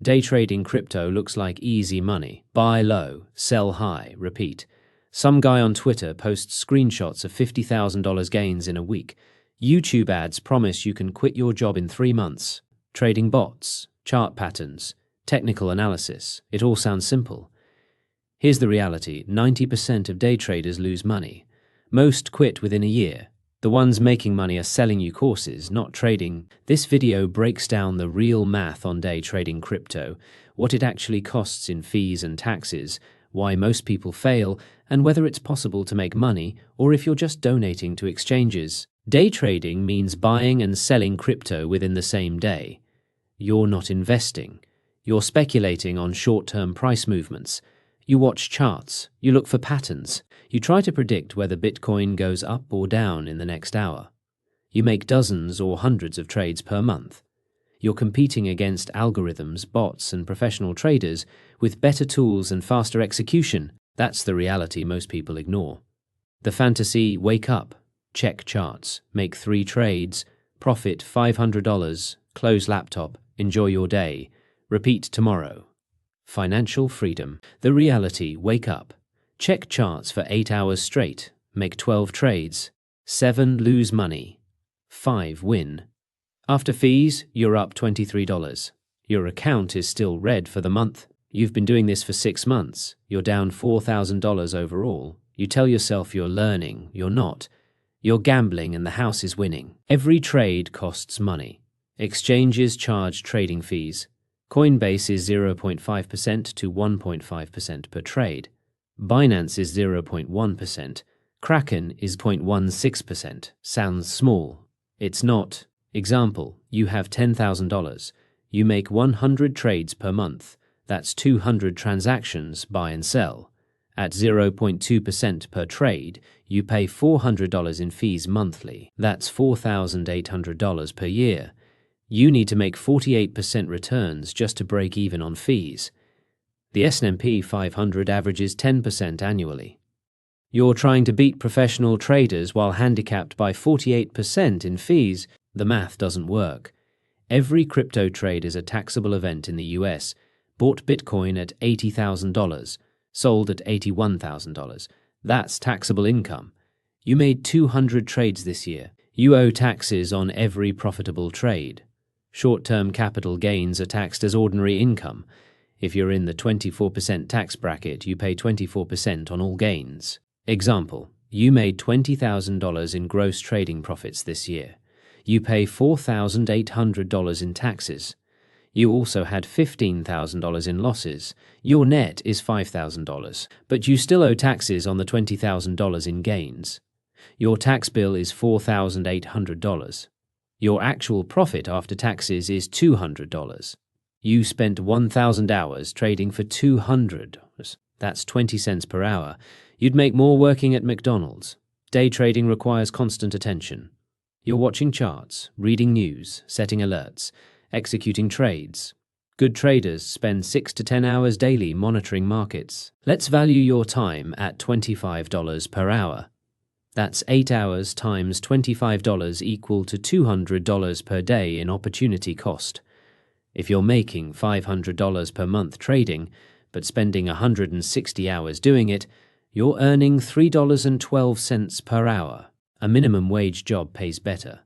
Day trading crypto looks like easy money. Buy low, sell high, repeat. Some guy on Twitter posts screenshots of $50,000 gains in a week. YouTube ads promise you can quit your job in 3 months. Trading bots, chart patterns, technical analysis. It all sounds simple. Here's the reality. 90% of day traders lose money. Most quit within a year. The ones making money are selling you courses, not trading. This video breaks down the real math on day trading crypto, what it actually costs in fees and taxes, why most people fail, and whether it's possible to make money or if you're just donating to exchanges. Day trading means buying and selling crypto within the same day. You're not investing. You're speculating on short-term price movements. You watch charts. You look for patterns. You try to predict whether Bitcoin goes up or down in the next hour. You make dozens or hundreds of trades per month. You're competing against algorithms, bots, and professional traders with better tools and faster execution. That's the reality most people ignore. The fantasy: wake up, check charts, make 3 trades, profit $500, close laptop, enjoy your day, repeat tomorrow. Financial freedom. The reality: wake up, check charts for 8 hours straight, make 12 trades, 7 lose money, 5 win. After fees, you're up $23. Your account is still red for the month. You've been doing this for 6 months. You're down $4,000 overall. You tell yourself you're learning. You're not. You're gambling and the house is winning. Every trade costs money. Exchanges charge trading fees. Coinbase is 0.5% to 1.5% per trade. Binance is 0.1%. Kraken is 0.16%. Sounds small. It's not. Example: you have $10,000. You make 100 trades per month. That's 200 transactions, buy and sell. At 0.2% per trade, you pay $400 in fees monthly. That's $4,800 per year. You need to make 48% returns just to break even on fees. The S&P 500 averages 10% annually. You're trying to beat professional traders while handicapped by 48% in fees. The math doesn't work. Every crypto trade is a taxable event in the US. Bought Bitcoin at $80,000, sold at $81,000. That's taxable income. You made 200 trades this year. You owe taxes on every profitable trade. Short-term capital gains are taxed as ordinary income. If you're in the 24% tax bracket, you pay 24% on all gains. Example: you made $20,000 in gross trading profits this year. You pay $4,800 in taxes. You also had $15,000 in losses. Your net is $5,000, but you still owe taxes on the $20,000 in gains. Your tax bill is $4,800. Your actual profit after taxes is $200. You spent 1,000 hours trading for $200. That's 20 cents per hour. You'd make more working at McDonald's. Day trading requires constant attention. You're watching charts, reading news, setting alerts, executing trades. Good traders spend 6 to 10 hours daily monitoring markets. Let's value your time at $25 per hour. That's 8 hours times $25 equal to $200 per day in opportunity cost. If you're making $500 per month trading, but spending 160 hours doing it, you're earning $3.12 per hour. A minimum wage job pays better.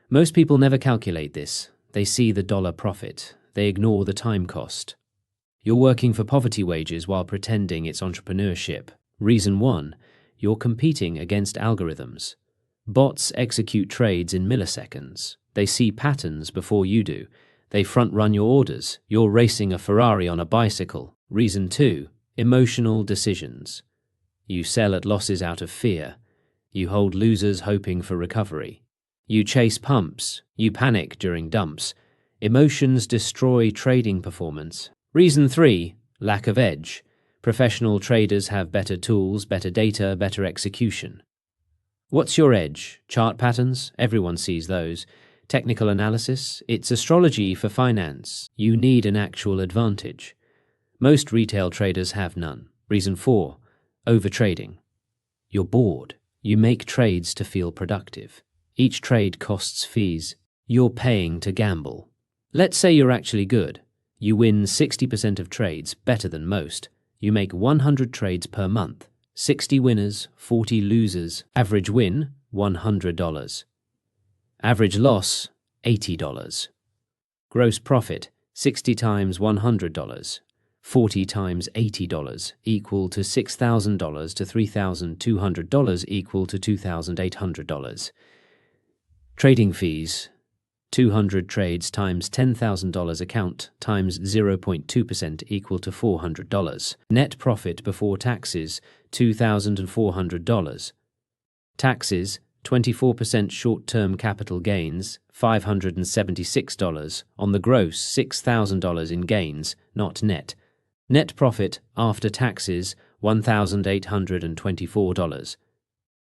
Most people never calculate this. They see the dollar profit. They ignore the time cost. You're working for poverty wages while pretending it's entrepreneurship. Reason 1. You're competing against algorithms. Bots execute trades in milliseconds. They see patterns before you do. They front-run your orders. You're racing a Ferrari on a bicycle. Reason 2. Emotional decisions. You sell at losses out of fear. You hold losers hoping for recovery. You chase pumps. You panic during dumps. Emotions destroy trading performance. Reason 3. Lack of edge. Professional traders have better tools, better data, better execution. What's your edge? Chart patterns? Everyone sees those. Technical analysis? It's astrology for finance. You need an actual advantage. Most retail traders have none. Reason 4. Overtrading. You're bored. You make trades to feel productive. Each trade costs fees. You're paying to gamble. Let's say you're actually good. You win 60% of trades, better than most. You make 100 trades per month. 60 winners, 40 losers. Average win, $100. Average loss, $80. Gross profit, 60 times $100. 40 times $80 equal to $6,000 to $3,200 equal to $2,800. Trading fees, 200 trades times $10,000 account times 0.2% equal to $400. Net profit before taxes, $2,400. Taxes, 24% short-term capital gains, $576. On the gross, $6,000 in gains, not net. Net profit after taxes, $1,824.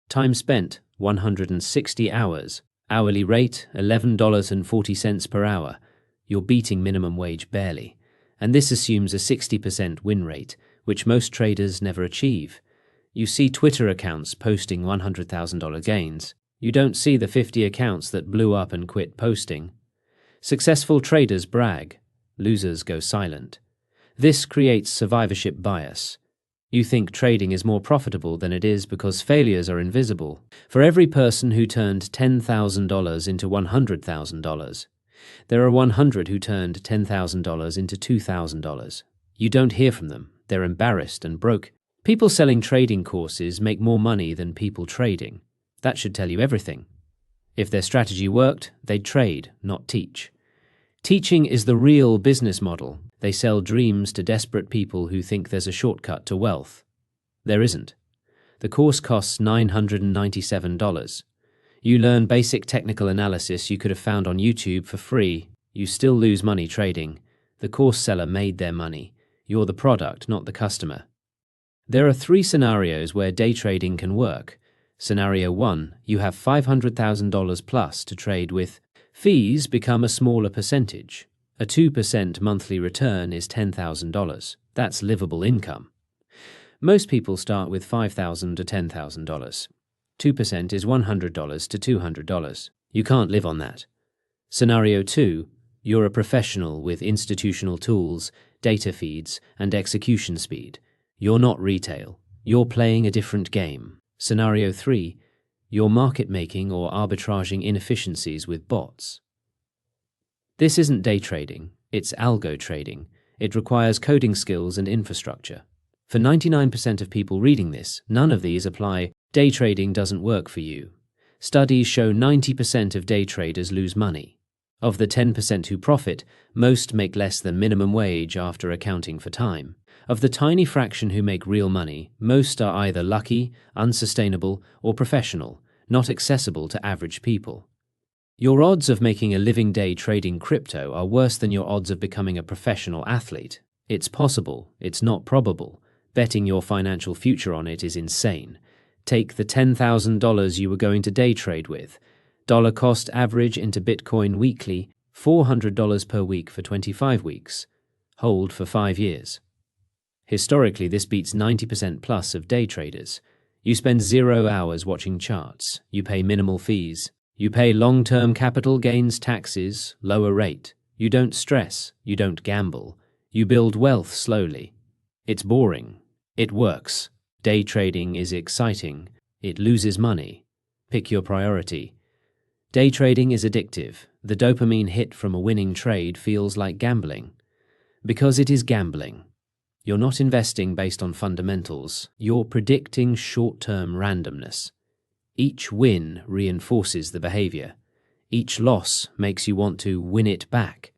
Time spent, 160 hours. Hourly rate, $11.40 per hour. You're beating minimum wage barely. And this assumes a 60% win rate, which most traders never achieve. You see Twitter accounts posting $100,000 gains. You don't see the 50 accounts that blew up and quit posting. Successful traders brag. Losers go silent. This creates survivorship bias. You think trading is more profitable than it is because failures are invisible. For every person who turned $10,000 into $100,000, there are 100 who turned $10,000 into $2,000. You don't hear from them. They're embarrassed and broke. People selling trading courses make more money than people trading. That should tell you everything. If their strategy worked, they'd trade, not teach. Teaching is the real business model. They sell dreams to desperate people who think there's a shortcut to wealth. There isn't. The course costs $997. You learn basic technical analysis you could have found on YouTube for free. You still lose money trading. The course seller made their money. You're the product, not the customer. There are 3 scenarios where day trading can work. Scenario 1, you have $500,000 plus to trade with. Fees become a smaller percentage. A 2% monthly return is $10,000. That's livable income. Most people start with $5,000 to $10,000. 2% is $100 to $200. You can't live on that. Scenario 2, you're a professional with institutional tools, data feeds, and execution speed. You're not retail. You're playing a different game. Scenario 3, you're market making or arbitraging inefficiencies with bots. This isn't day trading, it's algo trading. It requires coding skills and infrastructure. For 99% of people reading this, none of these apply. Day trading doesn't work for you. Studies show 90% of day traders lose money. Of the 10% who profit, most make less than minimum wage after accounting for time. Of the tiny fraction who make real money, most are either lucky, unsustainable, or professional, not accessible to average people. Your odds of making a living day trading crypto are worse than your odds of becoming a professional athlete. It's possible, it's not probable. Betting your financial future on it is insane. Take the $10,000 you were going to day trade with. Dollar cost average into Bitcoin weekly, $400 per week for 25 weeks. Hold for 5 years. Historically, this beats 90% plus of day traders. You spend 0 hours watching charts. You pay minimal fees. You pay long-term capital gains taxes, lower rate. You don't stress. You don't gamble. You build wealth slowly. It's boring. It works. Day trading is exciting. It loses money. Pick your priority. Day trading is addictive. The dopamine hit from a winning trade feels like gambling. Because it is gambling. You're not investing based on fundamentals. You're predicting short-term randomness. Each win reinforces the behavior. Each loss makes you want to win it back.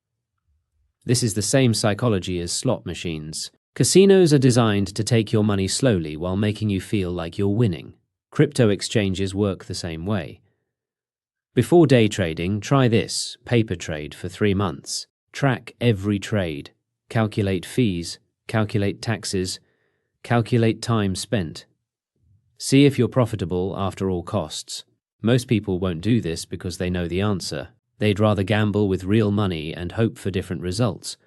This is the same psychology as slot machines. Casinos are designed to take your money slowly while making you feel like you're winning. Crypto exchanges work the same way. Before day trading, try this: paper trade for 3 months. Track every trade. Calculate fees. Calculate taxes. Calculate time spent. See if you're profitable after all costs. Most people won't do this because they know the answer. They'd rather gamble with real money and hope for different results.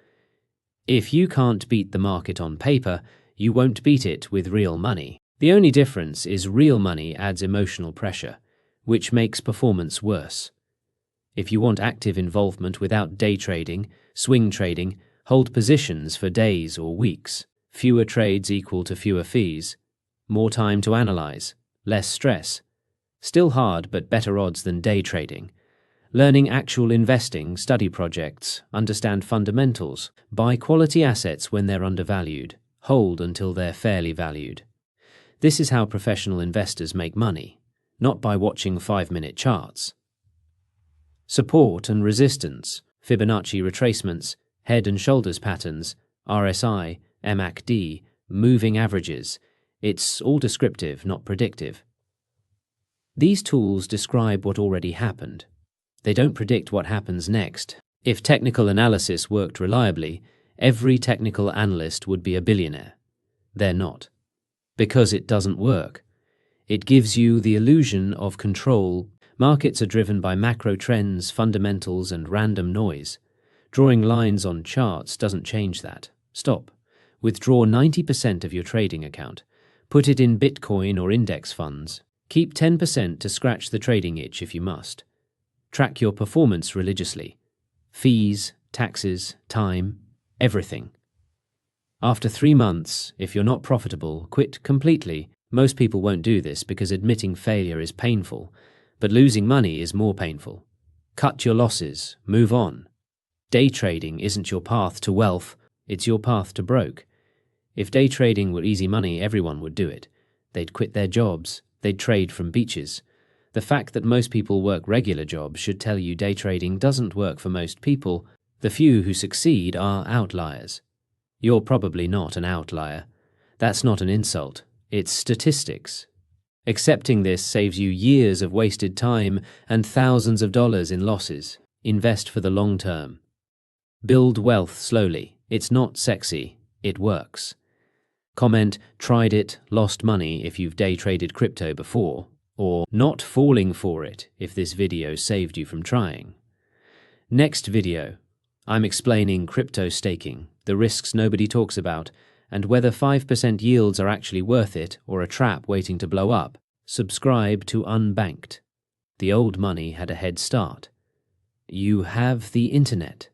If you can't beat the market on paper, you won't beat it with real money. The only difference is real money adds emotional pressure, which makes performance worse. If you want active involvement without day trading, swing trading, Hold positions for days or weeks. Fewer trades equal to fewer fees. More time to analyze. Less stress. Still hard, but better odds than day trading. Learning actual investing, study projects, understand fundamentals, buy quality assets when they're undervalued, hold until they're fairly valued. This is how professional investors make money, not by watching 5-minute charts. Support and resistance, Fibonacci retracements, head and shoulders patterns, RSI, MACD, moving averages. It's all descriptive, not predictive. These tools describe what already happened. They don't predict what happens next. If technical analysis worked reliably, every technical analyst would be a billionaire. They're not. Because it doesn't work. It gives you the illusion of control. Markets are driven by macro trends, fundamentals, and random noise. Drawing lines on charts doesn't change that. Stop. Withdraw 90% of your trading account. Put it in Bitcoin or index funds. Keep 10% to scratch the trading itch if you must. Track your performance religiously. Fees, taxes, time, everything. After 3 months, if you're not profitable, quit completely. Most people won't do this because admitting failure is painful, but losing money is more painful. Cut your losses, move on. Day trading isn't your path to wealth, it's your path to broke. If day trading were easy money, everyone would do it. They'd quit their jobs, they'd trade from beaches. The fact that most people work regular jobs should tell you day trading doesn't work for most people. The few who succeed are outliers. You're probably not an outlier. That's not an insult. It's statistics. Accepting this saves you years of wasted time and thousands of dollars in losses. Invest for the long term. Build wealth slowly. It's not sexy. It works. Comment, tried it, lost money if you've day traded crypto before, or not falling for it if this video saved you from trying. Next video, I'm explaining crypto staking, the risks nobody talks about, and whether 5% yields are actually worth it or a trap waiting to blow up. Subscribe to Unbanked. The old money had a head start. You have the internet.